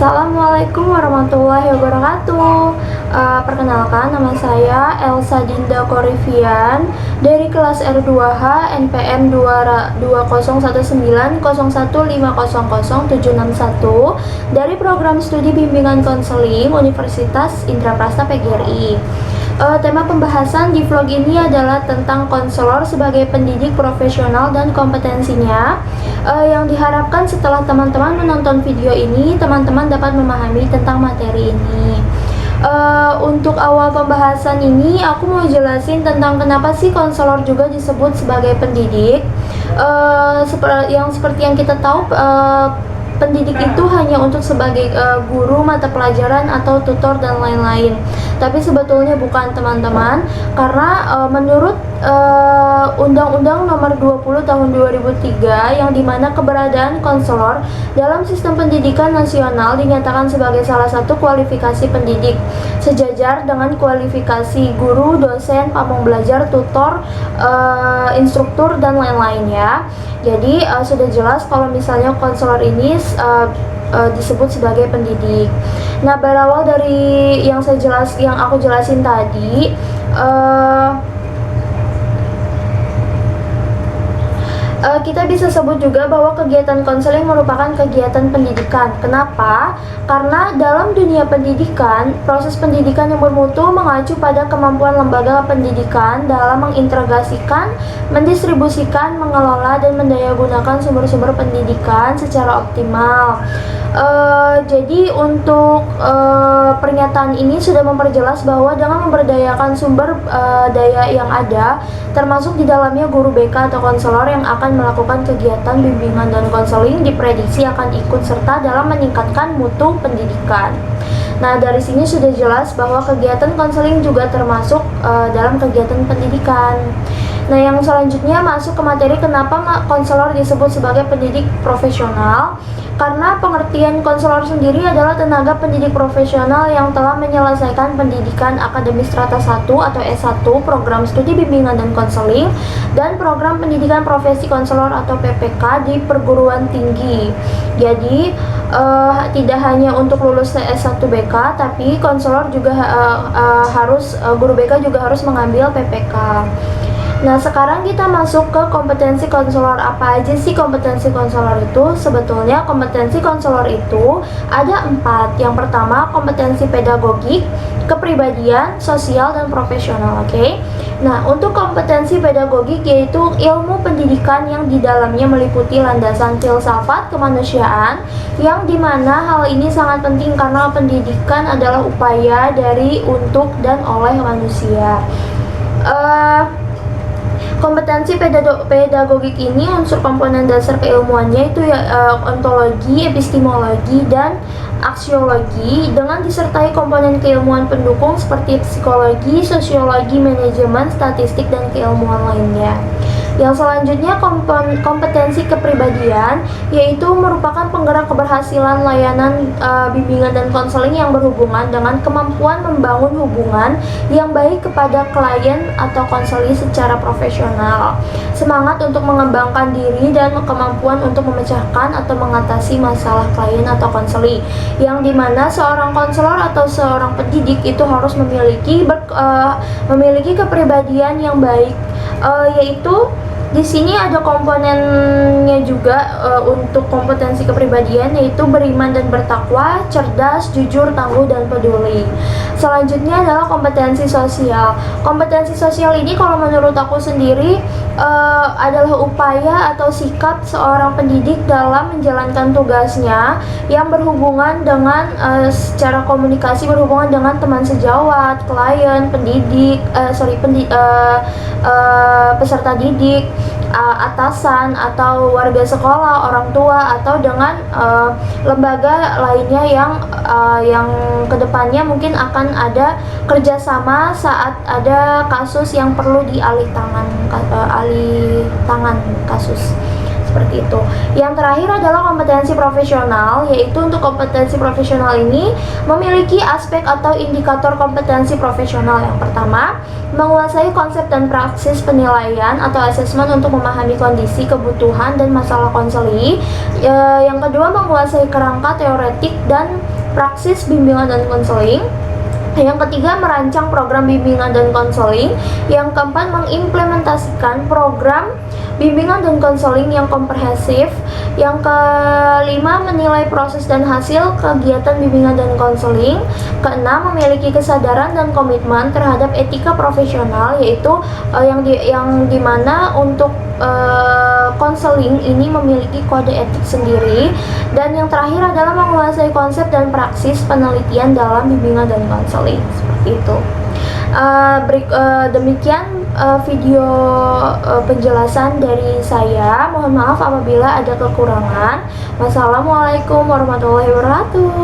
Assalamualaikum warahmatullahi wabarakatuh. Perkenalkan, nama saya Elsa Dinda Korivian dari kelas R2H NPM 201901500761 dari program studi bimbingan konseling Universitas Indraprasta PGRI. Tema pembahasan di vlog ini adalah tentang konselor sebagai pendidik profesional dan kompetensinya. Yang diharapkan setelah teman-teman menonton video ini, teman-teman dapat memahami tentang materi ini. Untuk awal pembahasan ini, aku mau jelasin tentang kenapa sih konselor juga disebut sebagai pendidik. Seperti yang kita tahu, pendidik itu hanya untuk sebagai guru mata pelajaran atau tutor dan lain-lain. Tapi sebetulnya bukan, teman-teman, karena menurut Undang-Undang Nomor 20 Tahun 2003 yang dimana keberadaan konselor dalam sistem pendidikan nasional dinyatakan sebagai salah satu kualifikasi pendidik sejajar dengan kualifikasi guru, dosen, pamong belajar, tutor, instruktur dan lain-lainnya. Jadi sudah jelas kalau misalnya konselor ini disebut sebagai pendidik. Nah, berawal dari yang aku jelasin tadi, kita bisa sebut juga bahwa kegiatan konseling merupakan kegiatan pendidikan. Kenapa? Karena dalam dunia pendidikan, proses pendidikan yang bermutu mengacu pada kemampuan lembaga pendidikan dalam mengintegrasikan, mendistribusikan, mengelola, dan mendayagunakan sumber-sumber pendidikan secara optimal. Jadi untuk pernyataan ini sudah memperjelas bahwa dengan memberdayakan sumber daya yang ada, termasuk di dalamnya guru BK atau konselor yang akan melakukan kegiatan bimbingan dan konseling, diprediksi akan ikut serta dalam meningkatkan mutu pendidikan. Nah, dari sini sudah jelas bahwa kegiatan konseling juga termasuk dalam kegiatan pendidikan. Nah, yang selanjutnya masuk ke materi kenapa konselor disebut sebagai pendidik profesional. Karena pengertian konselor sendiri adalah tenaga pendidik profesional yang telah menyelesaikan pendidikan akademis strata 1 atau S1, program studi bimbingan dan konseling, dan program pendidikan profesi konselor atau PPK di perguruan tinggi. Jadi tidak hanya untuk lulus S1 BK, tapi konselor juga guru BK juga harus mengambil PPK. Nah, sekarang kita masuk ke kompetensi konselor. Apa aja sih kompetensi konselor itu? Sebetulnya kompetensi konselor itu ada 4. Yang pertama, kompetensi pedagogik, kepribadian, sosial, dan profesional. Oke? Nah, untuk kompetensi pedagogik yaitu ilmu pendidikan yang di dalamnya meliputi landasan filsafat kemanusiaan, yang dimana hal ini sangat penting karena pendidikan adalah upaya dari, untuk, dan oleh manusia. Kompetensi pedagogik ini unsur komponen dasar keilmuannya itu ontologi, epistemologi, dan aksiologi, dengan disertai komponen keilmuan pendukung seperti psikologi, sosiologi, manajemen, statistik, dan keilmuan lainnya. Yang selanjutnya kompetensi kepribadian, yaitu merupakan penggerak keberhasilan layanan bimbingan dan konseling yang berhubungan dengan kemampuan membangun hubungan yang baik kepada klien atau konseli secara profesional, semangat untuk mengembangkan diri, dan kemampuan untuk memecahkan atau mengatasi masalah klien atau konseli, yang dimana seorang konselor atau seorang pendidik itu harus memiliki kepribadian yang baik, yaitu di sini ada komponennya juga untuk kompetensi kepribadian, yaitu beriman dan bertakwa, cerdas, jujur, tangguh, dan peduli. Selanjutnya adalah kompetensi sosial. Kompetensi sosial ini kalau menurut aku sendiri adalah upaya atau sikap seorang pendidik dalam menjalankan tugasnya yang berhubungan dengan secara komunikasi, berhubungan dengan teman sejawat, klien, peserta didik, atasan atau warga sekolah, orang tua, atau dengan lembaga lainnya yang kedepannya mungkin akan ada kerjasama saat ada kasus yang perlu alih tangan kasus. Seperti itu. Yang terakhir adalah kompetensi profesional, yaitu untuk kompetensi profesional ini memiliki aspek atau indikator kompetensi profesional. Yang pertama, menguasai konsep dan praksis penilaian atau asesmen untuk memahami kondisi, kebutuhan, dan masalah konseli. Yang kedua, menguasai kerangka teoretik dan praksis bimbingan dan konseling. Yang ketiga, merancang program bimbingan dan konseling. Yang keempat, mengimplementasikan program bimbingan dan konseling yang komprehensif. Yang kelima, menilai proses dan hasil kegiatan bimbingan dan konseling. Keenam, memiliki kesadaran dan komitmen terhadap etika profesional, yaitu yang dimana untuk konseling ini memiliki kode etik sendiri. Dan yang terakhir adalah menguasai konsep dan praksis penelitian dalam bimbingan dan konseling, seperti itu. Demikian video penjelasan dari saya. Mohon maaf apabila ada kekurangan. Wassalamualaikum warahmatullahi wabarakatuh.